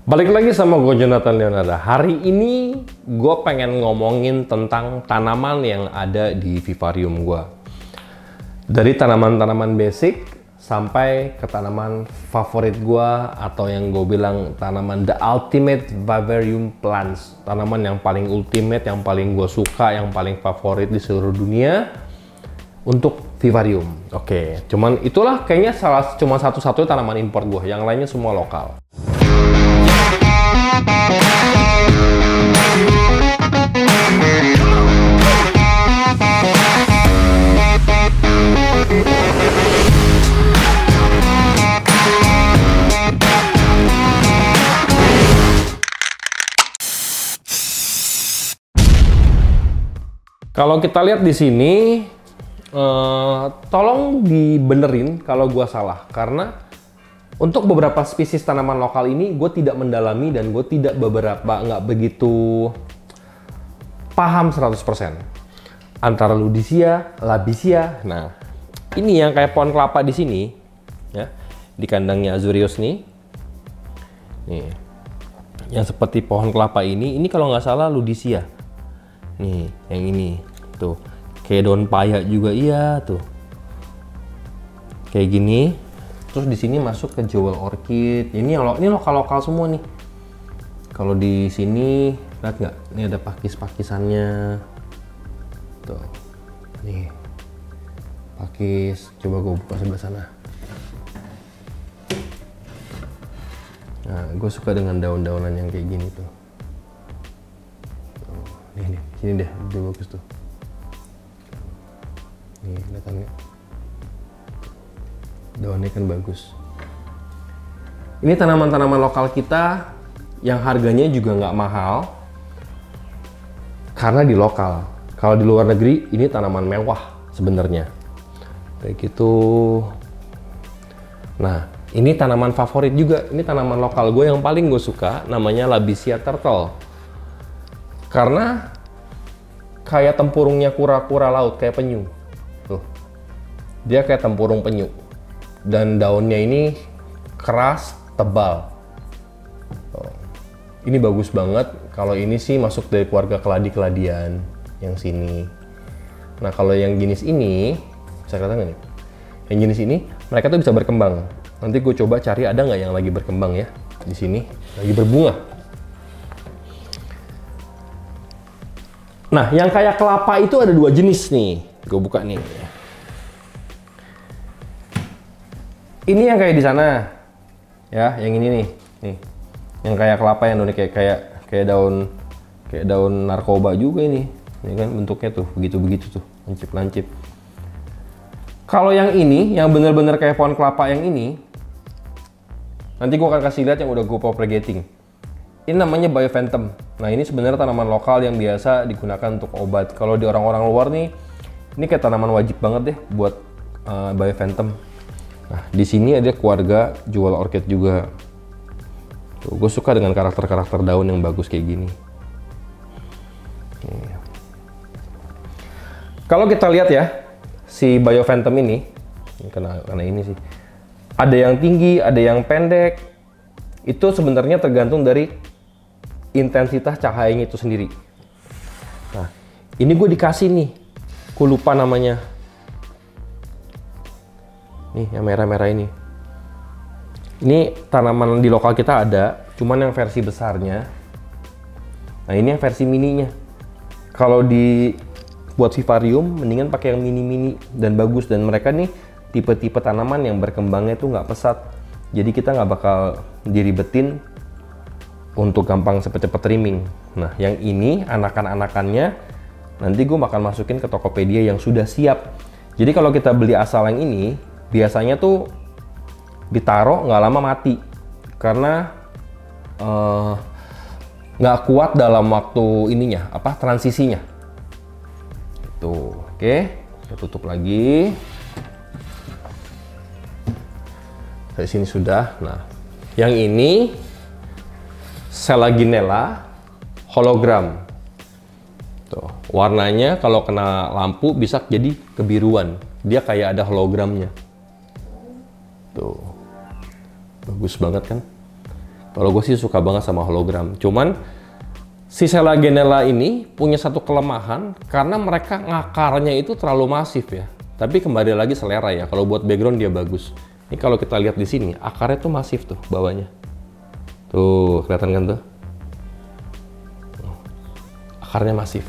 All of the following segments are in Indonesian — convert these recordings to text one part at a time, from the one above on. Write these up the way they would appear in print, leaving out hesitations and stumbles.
Balik lagi sama gue Jonathan Leonarda. Hari ini gue pengen ngomongin tentang tanaman yang ada di vivarium gue. Dari tanaman-tanaman basic sampai ke tanaman favorit gue atau yang gue bilang tanaman the ultimate vivarium plants. Tanaman yang paling ultimate, yang paling gue suka, yang paling favorit di seluruh dunia untuk vivarium. Oke, cuman itulah kayaknya cuma satu-satunya tanaman import gue. Yang lainnya semua lokal. Kalau kita lihat di sini, tolong dibenerin kalau gua salah, karena untuk beberapa spesies tanaman lokal ini gue tidak mendalami dan gue tidak nggak begitu paham 100% antara Ludisia, Labisia. Nah, ini yang kayak pohon kelapa di sini, ya, di kandangnya Azurius nih, yang seperti pohon kelapa ini kalau nggak salah Ludisia. Nih, yang ini tuh kayak daun paya juga, iya tuh, kayak gini. Terus di sini masuk ke jewel orchid. Ini lokal semua nih. Kalau di sini lihat nggak? Ini ada pakis-pakisannya. Tuh, nih pakis. Coba gue buka sebelah sana. Nah, gue suka dengan daun-daunan yang kayak gini tuh. Nih, sini deh, udah bagus tuh. Nih, kelihatan nggak? Daunnya kan bagus. Ini tanaman-tanaman lokal kita yang harganya juga nggak mahal karena di lokal. Kalau di luar negeri ini tanaman mewah sebenarnya. Kayak gitu. Nah, ini tanaman favorit juga. Ini tanaman lokal gue yang paling gue suka, namanya Labisia turtle. Karena kayak tempurungnya kura-kura laut, kayak penyu. Tuh. Dia kayak tempurung penyu. Dan daunnya ini keras, tebal. Ini bagus banget. Kalau ini sih masuk dari keluarga keladi-keladian yang sini. Nah, kalau yang jenis ini, bisa kelihatan nggak nih? Yang jenis ini, mereka tuh bisa berkembang. Nanti gue coba cari ada nggak yang lagi berkembang ya. Di sini, lagi berbunga. Nah, yang kayak kelapa itu ada dua jenis nih. Gue buka nih. Ini yang kayak di sana, ya, yang ini nih, yang kayak kelapa, yang daunnya kayak daun narkoba juga ini kan bentuknya tuh, begitu tuh, lancip. Kalau yang ini, yang bener-bener kayak pohon kelapa yang ini, nanti gue akan kasih lihat yang udah gue propagating. Ini namanya Biophantom. Nah, ini sebenarnya tanaman lokal yang biasa digunakan untuk obat. Kalau di orang-orang luar nih, ini kayak tanaman wajib banget deh buat Biophantom. Nah, di sini ada keluarga jewel orchid juga. Tuh, gue suka dengan karakter daun yang bagus kayak gini. Kalau kita lihat ya, si Biophantom ini, karena ini sih, ada yang tinggi, ada yang pendek. Itu sebenarnya tergantung dari intensitas cahayanya itu sendiri. Nah, ini gue dikasih nih, gue lupa namanya. Nih, yang merah-merah ini. Ini tanaman di lokal kita ada, cuman yang versi besarnya. Nah, ini yang versi mininya. Kalau buat vivarium, mendingan pakai yang mini-mini dan bagus. Dan mereka nih tipe-tipe tanaman yang berkembangnya tuh nggak pesat. Jadi kita nggak bakal diribetin untuk gampang cepet-cepet trimming. Nah, yang ini anakan-anakannya nanti gue bakal masukin ke Tokopedia yang sudah siap. Jadi kalau kita beli asal yang ini, biasanya tuh ditaruh nggak lama mati karena nggak kuat dalam waktu ininya, transisinya. Tuh, oke, kita tutup lagi. Dari sini sudah. Nah, yang ini Selaginella hologram. Tuh, warnanya kalau kena lampu bisa jadi kebiruan. Dia kayak ada hologramnya. Tuh, bagus banget kan? Kalau gue sih suka banget sama hologram. Cuman si Selaginella ini punya satu kelemahan karena mereka ngakarnya itu terlalu masif ya. Tapi kembali lagi selera ya. Kalau buat background dia bagus. Ini kalau kita lihat di sini, akarnya tuh masif tuh bawahnya. Tuh, kelihatan kan tuh? Akarnya masif.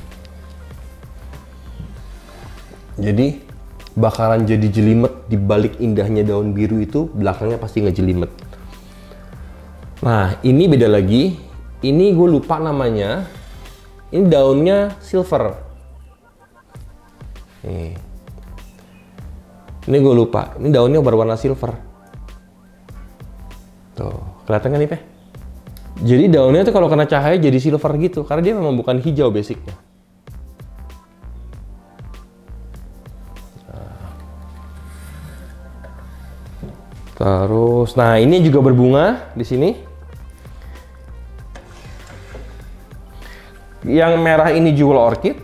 Jadi bakalan jadi jelimet di balik indahnya daun biru itu, belakangnya pasti ngejelimet. Nah, ini beda lagi. Ini gue lupa namanya. Ini daunnya silver. Nih. Ini gue lupa. Ini daunnya berwarna silver. Tuh, kelihatan kan nih, Pe? Jadi daunnya tuh kalau kena cahaya jadi silver gitu, karena dia memang bukan hijau basicnya. Terus, nah ini juga berbunga di sini. Yang merah ini jewel orchid,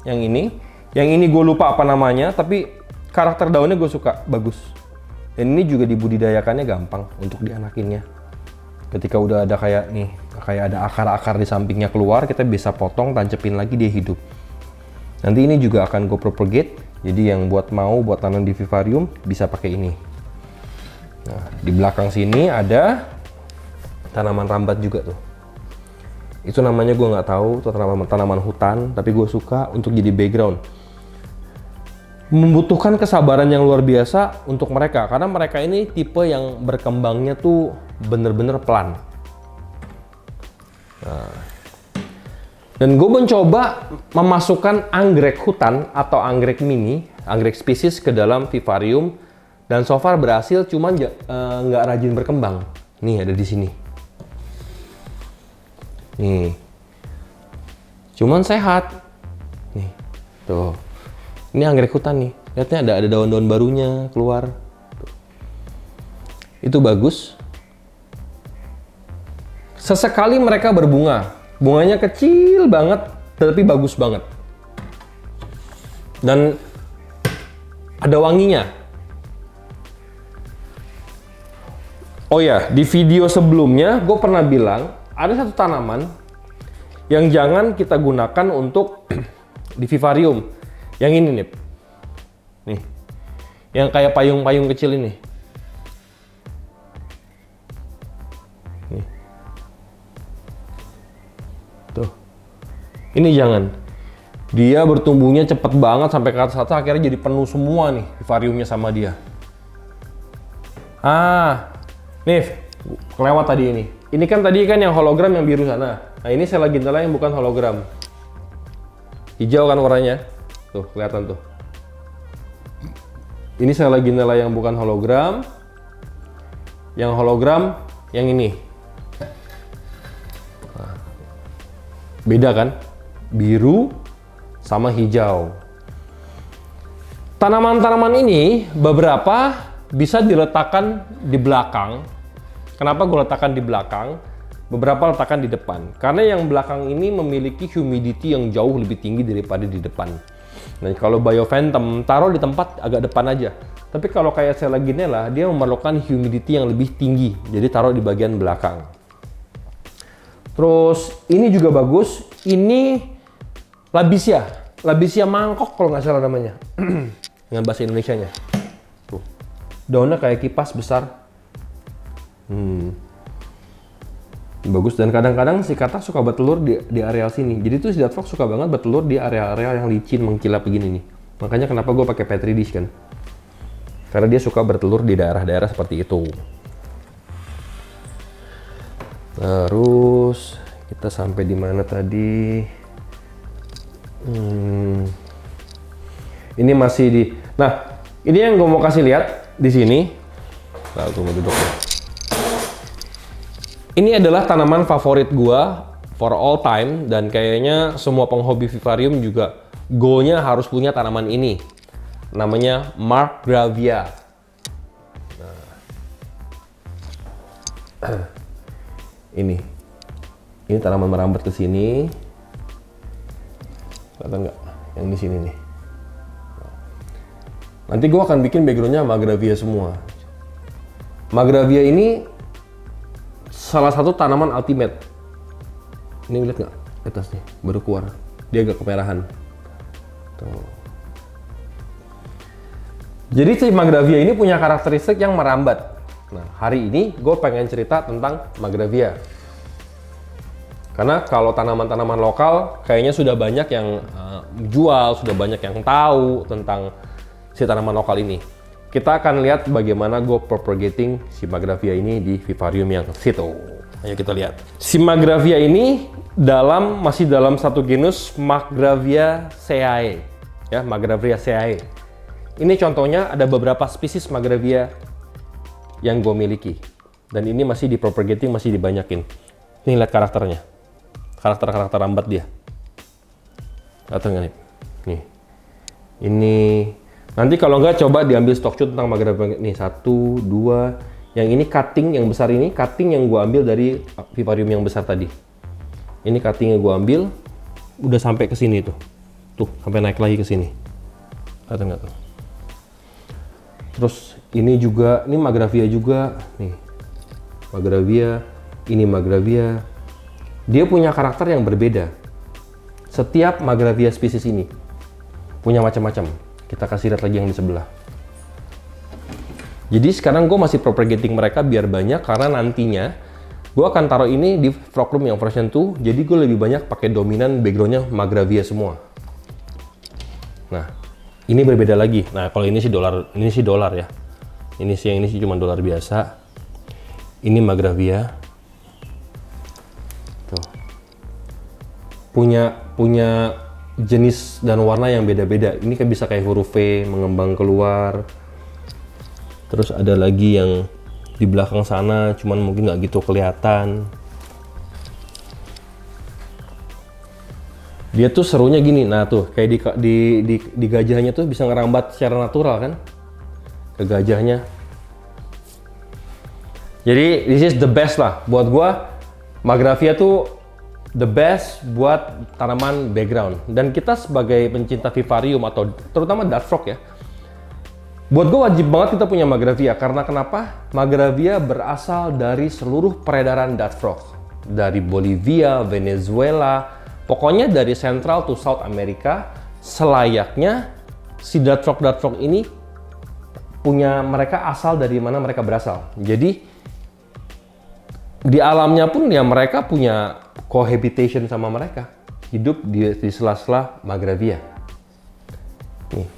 yang ini gue lupa apa namanya, tapi karakter daunnya gue suka, bagus. Dan ini juga dibudidayakannya gampang untuk dianakinnya. Ketika udah ada kayak nih, kayak ada akar-akar di sampingnya keluar, kita bisa potong, tancepin lagi, dia hidup. Nanti ini juga akan gue propagate, jadi yang buat tanam di vivarium bisa pakai ini. Nah, di belakang sini ada tanaman rambat juga tuh. Itu namanya gue nggak tahu, itu tanaman hutan, tapi gue suka untuk jadi background. Membutuhkan kesabaran yang luar biasa untuk mereka, karena mereka ini tipe yang berkembangnya tuh bener-bener pelan. Nah, dan gue mencoba memasukkan anggrek hutan atau anggrek mini, anggrek spesies ke dalam vivarium, dan so far berhasil, cuman nggak rajin berkembang. Nih ada di sini. Nih, cuman sehat. Nih, tuh. Ini anggrek hutan nih. Lihatnya ada daun-daun barunya keluar. Tuh. Itu bagus. Sesekali mereka berbunga. Bunganya kecil banget, tapi bagus banget. Dan ada wanginya. Oh ya, di video sebelumnya gue pernah bilang ada satu tanaman yang jangan kita gunakan untuk di vivarium. Yang ini nih, yang kayak payung-payung kecil ini. Nih. Tuh, ini jangan. Dia bertumbuhnya cepet banget sampai ke atas akhirnya jadi penuh semua nih vivariumnya sama dia. Nih, kelewat tadi ini. Ini kan tadi kan yang hologram yang biru sana. Nah ini Selaginella yang bukan hologram. Hijau kan warnanya. Tuh, kelihatan tuh. Ini Selaginella yang bukan hologram. Yang hologram yang ini. Nah, beda kan? Biru sama hijau. Tanaman-tanaman ini beberapa bisa diletakkan di belakang. Kenapa gue letakkan di belakang? Beberapa letakkan di depan. Karena yang belakang ini memiliki humidity yang jauh lebih tinggi daripada di depan. Nah, kalau Biophantom taruh di tempat agak depan aja. Tapi kalau kayak Selaginella, dia memerlukan humidity yang lebih tinggi. Jadi taruh di bagian belakang. Terus ini juga bagus. Ini Labisia. Labisia mangkok kalau nggak salah namanya. Dengan bahasa Indonesianya. Tuh. Daunnya kayak kipas besar. Bagus, dan kadang-kadang si katak suka bertelur di areal sini. Jadi tuh si Dead Frog suka banget bertelur di area-area yang licin mengkilap begini nih. Makanya kenapa gue pakai petri dish kan? Karena dia suka bertelur di daerah-daerah seperti itu. Terus kita sampai di mana tadi? Ini masih di. Nah, ini yang gue mau kasih lihat di sini. Nah, tunggu duduk. Ini adalah tanaman favorit gua for all time, dan kayaknya semua penghobi vivarium juga go-nya harus punya tanaman ini. Namanya Markgravia. Nah. Ini tanaman merambat ke sini. Kelihatan nggak? Yang di sini nih. Nanti gua akan bikin backgroundnya Markgravia semua. Markgravia ini salah satu tanaman ultimate. Ini lihat nggak atasnya baru keluar, dia agak kemerahan. Tuh. Jadi si Magravia ini punya karakteristik yang merambat. Nah, hari ini gue pengen cerita tentang Magravia. Karena kalau tanaman-tanaman lokal kayaknya sudah banyak yang jual, sudah banyak yang tahu tentang si tanaman lokal ini. Kita akan lihat bagaimana gue propagating si Magravia ini di vivarium yang situ. Ayo kita lihat. Si Magravia ini masih dalam satu genus Magravia Ceae. Ya, Magravia Ceae. Ini contohnya ada beberapa spesies Magravia yang gue miliki. Dan ini masih dipropagating, masih dibanyakin. Ini lihat karakternya. Karakter rambat dia. Kelihatan nggak nih? Nih. Ini nanti kalau nggak coba diambil stock shoot tentang Magravia. Nih 1, 2. Yang ini cutting yang besar ini, cutting yang gue ambil dari vivarium yang besar tadi. Ini cutting yang gue ambil, udah sampai ke sini tuh. Tuh, sampai naik lagi ke sini. Kelihatan nggak tuh? Terus ini juga, ini Magravia juga. Nih, Magravia, ini Magravia. Dia punya karakter yang berbeda. Setiap Magravia spesies ini punya macam-macam. Kita kasih lihat lagi yang di sebelah. Jadi sekarang gue masih propagating mereka biar banyak, karena nantinya gue akan taruh ini di frog room yang version 2. Jadi gue lebih banyak pakai dominan backgroundnya Magravia semua. Nah, ini berbeda lagi. Nah, kalau ini sih dolar ya. Ini sih cuma dolar biasa. Ini Magravia. Tuh. Punya jenis dan warna yang beda-beda. Ini kan bisa kayak huruf V mengembang keluar. Terus ada lagi yang di belakang sana, cuman mungkin nggak gitu kelihatan. Dia tuh serunya gini, nah tuh kayak di gajahnya tuh bisa ngerambat secara natural kan, ke gajahnya. Jadi this is the best lah buat gua. Magravia tuh the best buat tanaman background. Dan kita sebagai pencinta vivarium atau terutama dart frog ya, buat gue wajib banget kita punya Magravia. Karena kenapa? Magravia berasal dari seluruh peredaran dart frog. Dari Bolivia, Venezuela, pokoknya dari Central to South America. Selayaknya si dart frog ini punya, mereka asal dari mana mereka berasal. Jadi di alamnya pun ya mereka punya cohabitation sama mereka. Hidup di sela-sela Magravia. Nih.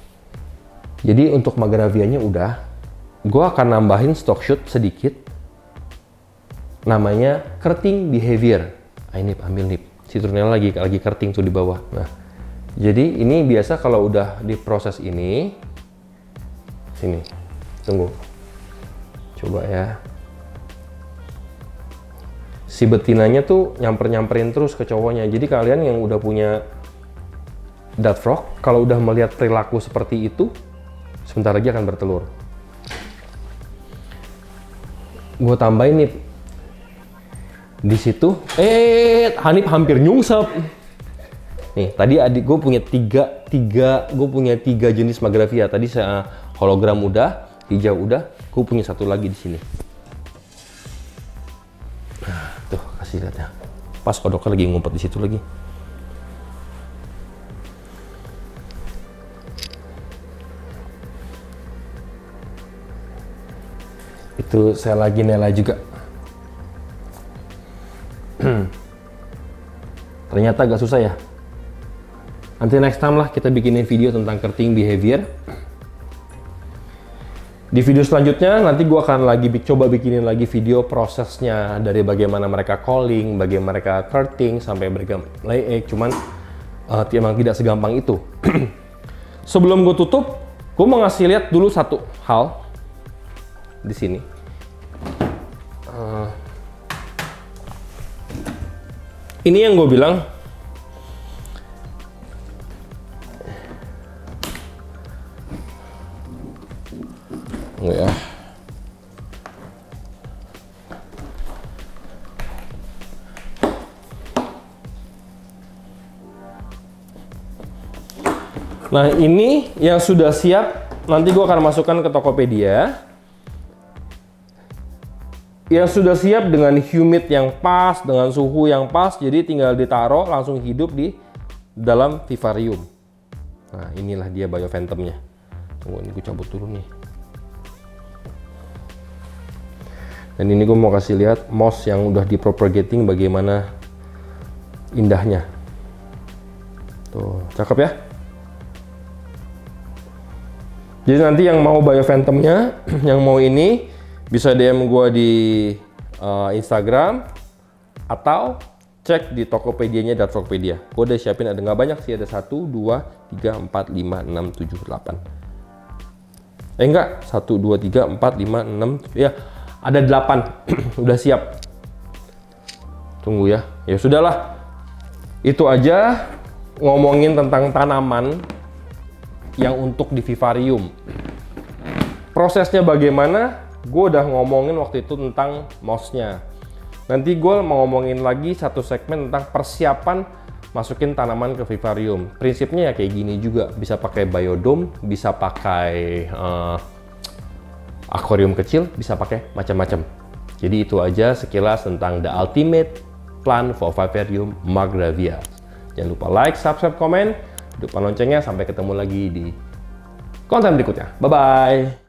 Jadi untuk Magravianya udah, gue akan nambahin stock shoot sedikit, namanya Kerting Behavior. Ah, ini ambil nih, citronella lagi kerting tuh di bawah. Nah, jadi ini biasa kalau udah diproses ini, sini, tunggu, coba ya. Si betinanya tuh nyamperin terus ke cowoknya. Jadi kalian yang udah punya dart frog, kalau udah melihat perilaku seperti itu, sebentar lagi akan bertelur. Gue tambahin nih di situ. Hanif hampir nyungsep. Nih tadi adik gue punya tiga jenis Magravia. Tadi saya hologram udah, hijau udah. Gue punya satu lagi di sini. Nah, tuh kasih lihat ya. Pas kodoknya lagi ngumpet di situ lagi. Itu saya lagi Nela juga. Ternyata agak susah ya. Nanti next time lah kita bikinin video tentang Kerting Behavior. Di video selanjutnya nanti gue akan coba bikinin lagi video prosesnya dari bagaimana mereka calling, bagaimana mereka Kerting sampai mereka lay egg. Cuman emang tidak segampang itu. Sebelum gue tutup, gue mau ngasih lihat dulu satu hal di sini. Ini yang gue bilang, enggak ya. Nah ini yang sudah siap, nanti gue akan masukkan ke Tokopedia. yang sudah siap dengan humid yang pas, dengan suhu yang pas, jadi tinggal ditaruh langsung hidup di dalam vivarium. Nah, inilah dia biophantomnya. Tunggu, ini gue cabut dulu nih. Dan ini gue mau kasih lihat moss yang udah di propagating bagaimana indahnya. Tuh, cakep ya. Jadi nanti yang mau biophantomnya, yang mau ini bisa DM gue di Instagram atau cek di Tokopedia-nya Darkrockpedia. Gue udah siapin, ada nggak banyak sih, ada 1, 2, 3, 4, 5, 6, 7, 8. Enggak, 1, 2, 3, 4, 5, 6, ya ada 8. Udah siap. Tunggu ya. Ya sudahlah. Itu aja ngomongin tentang tanaman yang untuk di vivarium. Prosesnya bagaimana? Gue udah ngomongin waktu itu tentang mossnya. Nanti gue mau ngomongin lagi satu segmen tentang persiapan masukin tanaman ke vivarium. Prinsipnya ya kayak gini juga. Bisa pakai biodome, bisa pakai akuarium kecil, bisa pakai macam-macam. Jadi itu aja sekilas tentang the ultimate plant for vivarium Margravia. Jangan lupa like, subscribe, komen, hidupkan loncengnya. Sampai ketemu lagi di konten berikutnya. Bye-bye.